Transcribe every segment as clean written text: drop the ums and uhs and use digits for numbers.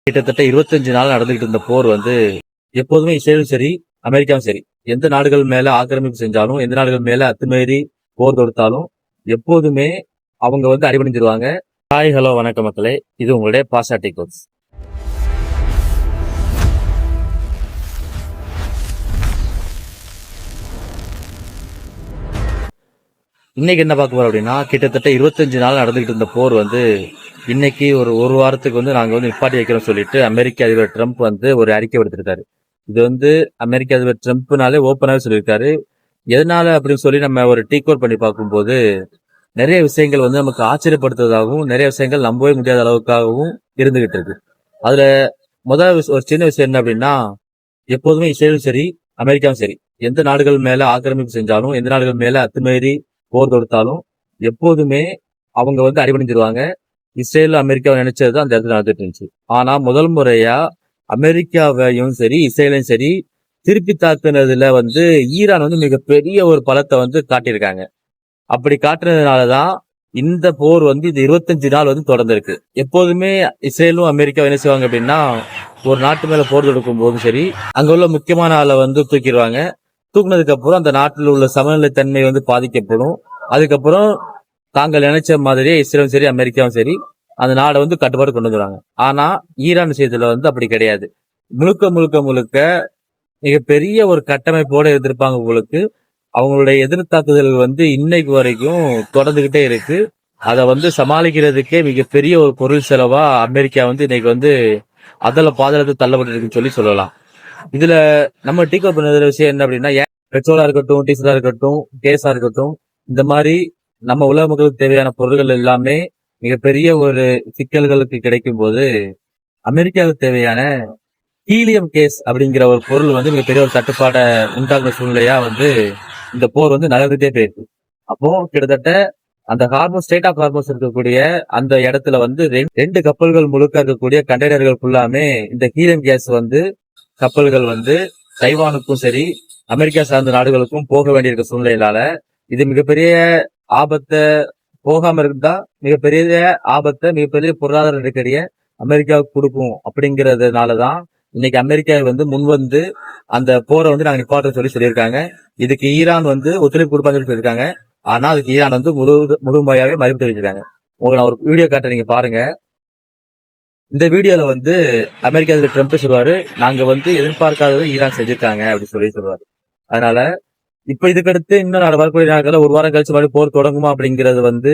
கிட்டத்தட்ட 25 நாள் நடந்துகிட்டு இருந்த போர் வந்து எப்போதுமே இஸ்ரேலும் சரி, அமெரிக்காவும் சரி, எந்த நாடுகள் மேல ஆக்கிரமிப்பு செஞ்சாலும், எந்த நாடுகள் மேல அத்துமீறி போர் தொடுத்தாலும் எப்போதுமே அவங்க வந்து அடிபணிஞ்சிருவாங்க. ஹாய், ஹலோ, வணக்கம் மக்களே. இது உங்களுடைய பாசாட்டி கோட்ஸ். இன்னைக்கு என்ன பார்க்க போறோம் அப்படின்னா, கிட்டத்தட்ட 25 நாள் நடந்துகிட்டு இருந்த போர் வந்து இன்னைக்கு ஒரு வாரத்துக்கு வந்து நாங்க வந்து நிப்பாட்டி வைக்கிறோம் சொல்லிட்டு அமெரிக்க அதிபர் ட்ரம்ப் வந்து ஒரு அறிக்கை விடுத்திருக்காரு. இது வந்து அமெரிக்க அதிபர் ட்ரம்ப்னாலே ஓப்பனாவே சொல்லியிருக்காரு. எதனால அப்படின்னு சொல்லி நம்ம ஒரு டீகோட் பண்ணி பார்க்கும்போது நிறைய விஷயங்கள் வந்து நமக்கு ஆச்சரியப்படுத்துவதாகவும், நிறைய விஷயங்கள் நம்பவே முடியாத அளவுக்காகவும் இருந்துகிட்டு இருக்கு. அதுல முதல் ஒரு சின்ன விஷயம் என்ன அப்படின்னா, எப்போதுமே இஸ்ரேலும் சரி, அமெரிக்காவும் சரி, எந்த நாடுகள் மேல ஆக்கிரமிப்பு செஞ்சாலும், எந்த நாடுகள் மேல அத்துமீறி போர் தொடுத்தாலும் எப்போதுமே அவங்க வந்து அடிபணிஞ்சிருவாங்க. இஸ்ரேல் அமெரிக்காவை நினைச்சதுதான் அந்த இடத்துல நடந்துட்டு இருந்துச்சு. ஆனா முதல் முறையா அமெரிக்காவையும் சரி, இஸ்ரேலையும் சரி திருப்பி தாக்குனதுல வந்து ஈரான் வந்து மிகப்பெரிய ஒரு பலத்தை வந்து காட்டியிருக்காங்க. அப்படி காட்டுனதுனாலதான் இந்த போர் வந்து இது 25 நாள் வந்து தொடர்ந்திருக்கு. எப்போதுமே இஸ்ரேலும் அமெரிக்காவும் என்ன செய்வாங்க அப்படின்னா, ஒரு நாட்டு மேல போர் தொடுக்கும் போதும் சரி, அங்க உள்ள முக்கியமான ஆளை வந்து தூக்கிடுவாங்க. தூக்குனதுக்கு அப்புறம் அந்த நாட்டில் உள்ள சமநிலை தன்மை வந்து பாதிக்கப்படும். அதுக்கப்புறம் தாங்கள் நினைச்ச மாதிரியே இஸ்ரேலும் சரி, அமெரிக்காவும் சரி அந்த நாடை வந்து கட்டுப்பாடு கொண்டு வந்துடுவாங்க. ஆனா ஈரான் விஷயத்துல வந்து அப்படி கிடையாது. முழுக்க முழுக்க முழுக்க மிகப்பெரிய ஒரு கட்டமைப்போட இருந்திருப்பாங்க. உங்களுக்கு அவங்களுடைய எதிர்த்தாக்குதல்கள் வந்து இன்னைக்கு வரைக்கும் தொடர்ந்துகிட்டே இருக்கு. அதை வந்து சமாளிக்கிறதுக்கே மிகப்பெரிய ஒரு பொருள் செலவா அமெரிக்கா வந்து இன்னைக்கு வந்து அதல பாதளத்தை தள்ளப்பட்டு இருக்குன்னு சொல்லி சொல்லலாம். இதுல நம்ம டீகோ பண்ண விஷயம் என்ன அப்படின்னா, பெட்ரோலா இருக்கட்டும், டீசலா இருக்கட்டும், கேஸா இருக்கட்டும், இந்த மாதிரி நம்ம உலக மக்களுக்கு தேவையான பொருட்கள் எல்லாமே மிகப்பெரிய ஒரு சிக்கல்களுக்கு கிடைக்கும் போது அமெரிக்காவுக்கு தேவையான ஹீலியம் கேஸ் அப்படிங்கிற ஒரு பொருள் வந்து மிகப்பெரிய ஒரு தட்டுப்பாடை உண்டாக்குற சூழ்நிலையா வந்து இந்த போர் வந்து நகர்ந்துட்டே போயிருக்கு. அப்போ கிட்டத்தட்ட அந்த ஹார்மோஸ், ஸ்டேட் ஆஃப் ஹார்மோஸ் இருக்கக்கூடிய அந்த இடத்துல வந்து ரெண்டு கப்பல்கள் முழுக்க இருக்கக்கூடிய கண்டெய்னர்கள் ஃபுல்லாமே இந்த ஹீலியம் கேஸ் வந்து கப்பல்கள் வந்து தைவானுக்கும் சரி, அமெரிக்கா சார்ந்த நாடுகளுக்கும் போக வேண்டியிருக்க சூழ்நிலையினால இது மிகப்பெரிய ஆபத்தை போகாம இருந்தா மிகப்பெரிய ஆபத்தை, மிகப்பெரிய பொருளாதார நெருக்கடியை அமெரிக்காவுக்கு கொடுக்கும். அப்படிங்கறதுனாலதான் இன்னைக்கு அமெரிக்கா வந்து முன்வந்து அந்த போரை வந்து நாங்க நிப்பாட்ட சொல்லியிருக்காங்க. இதுக்கு ஈரான் வந்து ஒத்துழைப்பு கொடுப்பாங்க சொல்லியிருக்காங்க. ஆனா அதுக்கு ஈரான் வந்து முழுமையாவே மறுப்பு தெரிவிச்சிருக்காங்க. உங்களுக்கு நான் ஒரு வீடியோ காட்ட, நீங்க பாருங்க. இந்த வீடியோல வந்து அமெரிக்கா ட்ரம்ப் சொல்லுவாரு, நாங்க வந்து எதிர்பார்க்காததை ஈரான் செஞ்சிருக்காங்க அப்படின்னு சொல்லி சொல்லுவாரு. அதனால இப்ப இதுக்கடுத்து இன்னும் வரக்கூடிய நாட்கள் ஒரு வாரம் கழிச்சு மறுபடியும் போர் தொடங்குமா அப்படிங்கிறது வந்து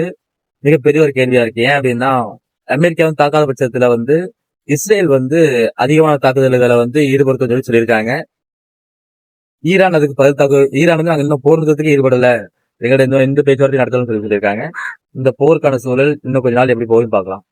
மிகப்பெரிய ஒரு கேள்வியா இருக்கு. ஏன் அப்படின்னா, அமெரிக்காவும் தாக்காத பட்சத்துல வந்து இஸ்ரேல் வந்து அதிகமான தாக்குதல்களை வந்து ஈடுபடுத்த சொல்லியிருக்காங்க. ஈரான் அதுக்கு ஈரான் வந்து நாங்க இன்னும் போர் நிறுத்தத்துக்கு ஈடுபடல, எங்கள்ட்ட இன்னும் எந்த பேச்சுவார்த்தையும் நடத்தணும்னு சொல்லியிருக்காங்க. இந்த போருக்கான சூழல் இன்னும் கொஞ்ச நாள் எப்படி போகுதுன்னு பார்க்கலாம்.